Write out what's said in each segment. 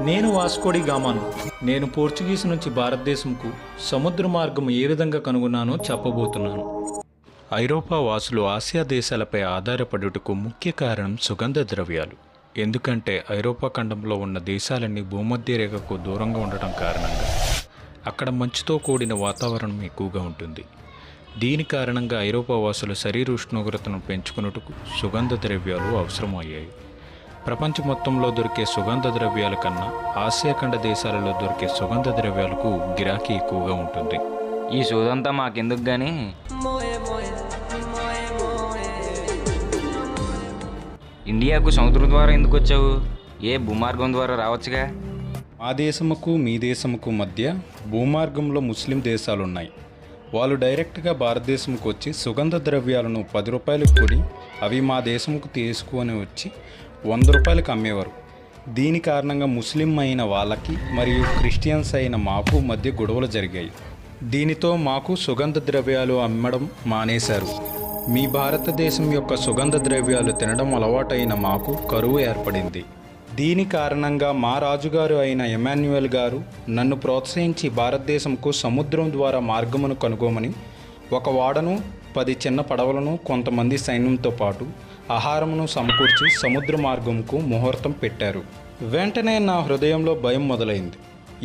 నేను వాస్కోడి గామాను. నేను పోర్చుగీస్ నుంచి భారతదేశంకు సముద్ర మార్గం ఏ విధంగా కనుగొన్నానో చెప్పబోతున్నాను. ఐరోపా వాసులు ఆసియా దేశాలపై ఆధారపడుటకు ముఖ్య కారణం సుగంధ ద్రవ్యాలు. ఎందుకంటే ఐరోపా ఖండంలో ఉన్న దేశాలన్నీ భూమధ్య రేఖకు దూరంగా ఉండటం కారణంగా అక్కడ మంచుతో కూడిన వాతావరణం ఎక్కువగా ఉంటుంది. దీని కారణంగా ఐరోపా వాసులు శరీర ఉష్ణోగ్రతను పెంచుకున్నట్టుకు సుగంధ ద్రవ్యాలు అవసరమయ్యాయి. ప్రపంచం మొత్తంలో దొరికే సుగంధ ద్రవ్యాల కన్నా ఆసియా ఖండ దేశాలలో దొరికే సుగంధ ద్రవ్యాలకు గిరాకీ ఎక్కువగా ఉంటుంది. ఈ సోదంతా మాకెందుకు గానీ ఇండియాకు సముద్రం ద్వారా ఎందుకు వచ్చావు? ఏ భూమార్గం ద్వారా రావచ్చుగా. మా దేశముకు మీ దేశముకు మధ్య భూమార్గంలో ముస్లిం దేశాలున్నాయి. వాళ్ళు డైరెక్ట్గా భారతదేశంకు వచ్చి సుగంధ ద్రవ్యాలను 10 రూపాయలకు కొని అవి మా దేశంకు తీసుకొని వచ్చి 100 రూపాయలకు అమ్మేవారు. దీని కారణంగా ముస్లిం అయిన వాళ్ళకి మరియు క్రిస్టియన్స్ అయిన మాకు మధ్య గొడవలు జరిగాయి. దీనితో మాకు సుగంధ ద్రవ్యాలు అమ్మడం మానేశారు. మీ భారతదేశం యొక్క సుగంధ ద్రవ్యాలు తినడం అలవాటైన మాకు కరువు ఏర్పడింది. దీని కారణంగా మా రాజుగారు అయిన ఎమాన్యుయల్ గారు నన్ను ప్రోత్సహించి భారతదేశంకు సముద్రం ద్వారా మార్గమును కనుగోమని ఒక ఓడను 10 చిన్న పడవలను కొంతమంది సైన్యంతో పాటు ఆహారమును సమకూర్చి సముద్ర మార్గంకు ముహూర్తం పెట్టారు. వెంటనే నా హృదయంలో భయం మొదలైంది.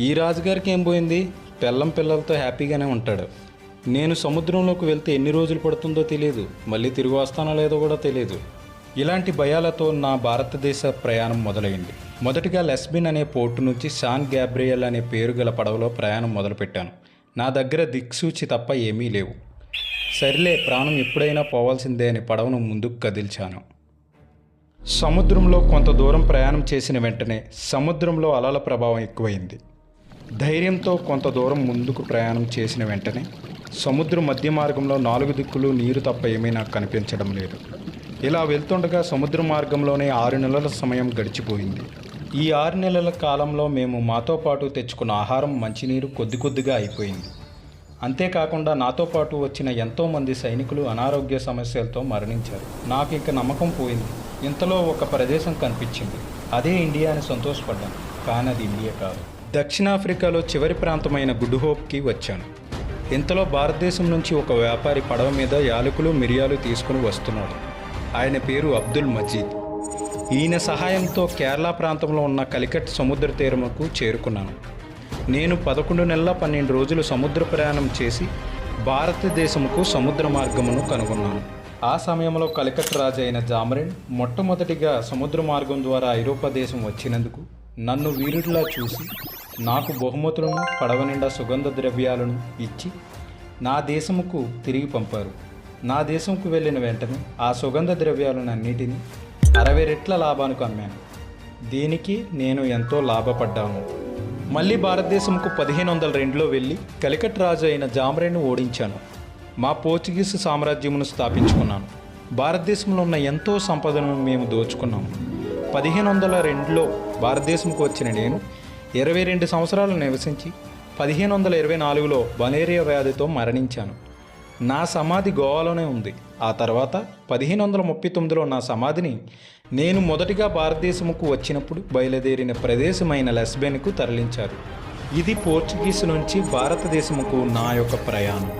ఈ రాజుగారికి ఏం పోయింది? పిల్లలతో హ్యాపీగానే ఉంటాడు. నేను సముద్రంలోకి వెళ్తే ఎన్ని రోజులు పడుతుందో తెలియదు, మళ్ళీ తిరిగి వస్తానో లేదో కూడా తెలియదు. ఇలాంటి భయాలతో నా భారతదేశ ప్రయాణం మొదలైంది. మొదటిగా లెస్బిన్ అనే పోర్టు నుంచి శాన్ గ్యాబ్రియల్ అనే పేరు గల పడవలో ప్రయాణం మొదలుపెట్టాను. నా దగ్గర దిక్సూచి తప్ప ఏమీ లేవు. సరిలే, ప్రాణం ఎప్పుడైనా పోవాల్సిందే అని పడవను ముందుకు కదిల్చాను. సముద్రంలో కొంత దూరం ప్రయాణం చేసిన వెంటనే సముద్రంలో అలల ప్రభావం ఎక్కువైంది. ధైర్యంతో కొంత దూరం ముందుకు ప్రయాణం చేసిన వెంటనే సముద్రం మధ్య మార్గంలో 4 దిక్కులు నీరు తప్ప ఏమీ నాకు కనిపించడం లేదు. ఇలా వెళ్తుండగా సముద్ర మార్గంలోనే 6 నెలల సమయం గడిచిపోయింది. ఈ 6 నెలల కాలంలో మేము మాతో పాటు తెచ్చుకున్న ఆహారం, మంచినీరు కొద్దిగా అయిపోయింది. అంతేకాకుండా నాతో పాటు వచ్చిన ఎంతోమంది సైనికులు అనారోగ్య సమస్యలతో మరణించారు. నాకు ఇక నమ్మకం పోయింది. ఇంతలో ఒక ప్రదేశం కనిపించింది. అదే ఇండియా అని సంతోషపడ్డాను. కానీ అది ఇండియా కాదు. దక్షిణాఫ్రికాలో చివరి ప్రాంతమైన గుడ్ హోప్కి వచ్చాను. ఇంతలో భారతదేశం నుంచి ఒక వ్యాపారి పడవ మీద యాలకులు, మిరియాలు తీసుకుని వస్తున్నాడు. ఆయన పేరు అబ్దుల్ మజీద్. ఈయన సహాయంతో కేరళ ప్రాంతంలో ఉన్న కలికట్ సముద్ర తీరముకు చేరుకున్నాను. నేను 11 నెలల 12 రోజులు సముద్ర ప్రయాణం చేసి భారతదేశముకు సముద్ర మార్గమును కనుగొన్నాను. ఆ సమయంలో కలికట్ రాజు అయిన జామరిన్ మొట్టమొదటిగా సముద్ర మార్గం ద్వారా ఐరోపా దేశం వచ్చినందుకు నన్ను వీరుడిలా చూసి నాకు బహుమతులను, పడవ నిండా సుగంధ ద్రవ్యాలను ఇచ్చి నా దేశముకు తిరిగి పంపారు. నా దేశంకు వెళ్ళిన వెంటనే ఆ సుగంధ ద్రవ్యాలను అన్నిటినీ 60 రెట్ల లాభానికి అమ్మాను. దీనికి నేను ఎంతో లాభపడ్డాను. మళ్ళీ భారతదేశంకు 1502లో వెళ్ళి కలికట్ రాజు అయిన జామరేను ఓడించాను. మా పోర్చుగీస్ సామ్రాజ్యమును స్థాపించుకున్నాను. భారతదేశంలో ఉన్న ఎంతో సంపదను మేము దోచుకున్నాము. 1502లో భారతదేశంకు వచ్చిన నేను 22 సంవత్సరాలు నివసించి 1524లో మలేరియా వ్యాధితో మరణించాను. నా సమాధి గోవాలోనే ఉంది. ఆ తర్వాత 1539లో నా సమాధిని నేను మొదటిగా భారతదేశముకు వచ్చినప్పుడు బయలుదేరిన ప్రదేశమైన లెస్బెన్కు తరలించారు. ఇది పోర్చుగీస్ నుంచి భారతదేశముకు నా యొక్క ప్రయాణం.